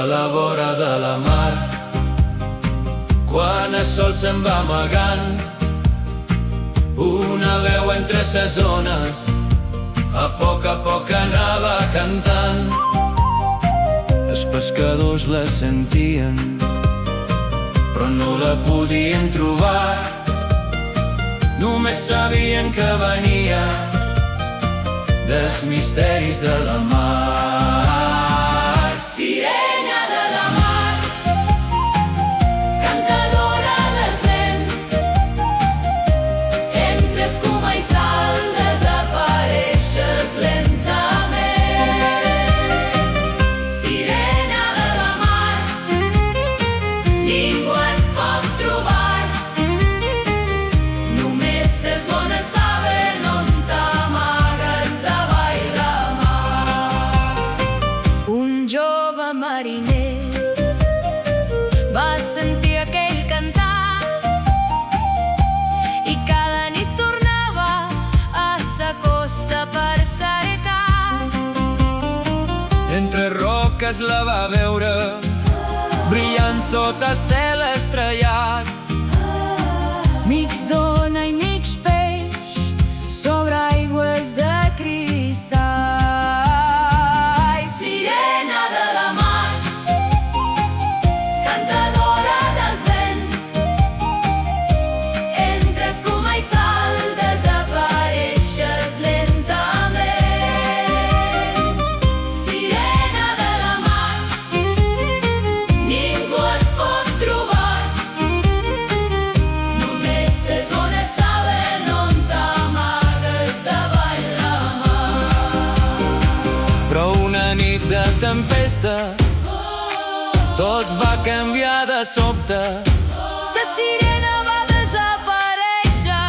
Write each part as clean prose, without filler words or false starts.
a la vora de la mar. Quan el sol se'n va amagant, una veu entre ses ones a poc anava cantant. Els pescadors la sentien, però no la podien trobar. Només sabien que venia dels misteris de la mar. Sirena de la mar, cantadora del vent, entre escuma i sal desapareixes lentament. Sirena de la mar, ningú et pot trobar, només ses ones saben on t'amagues davall la mar. Un jove mariner va sentir aquell cantar i cada nit tornava a sa costa per cercar. Entre roques la va veure brillant sota cel estrellat, mig dona i mig peix sobre aigües de cristall. Sirena de la mar, cantadora del vent, entre escuma i sal desapareixes lentament. Sirena de la mar, ningú et pot trobar, només ses ones saben on t'amagues davall la mar. Però una nit de tempesta tot va canviar de sobte. Sa sirena va desaparèixer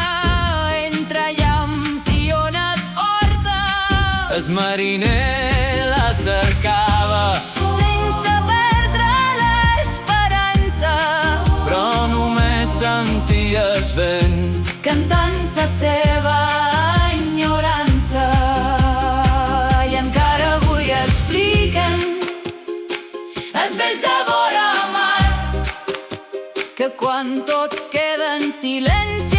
entre llamps i ones fortes. El mariner la cercava sense perdre l'esperança, però només sentia el vent cantant sa seva enyorança. I encara avui expliquen els vells de vora mar que quan tot queda en silenci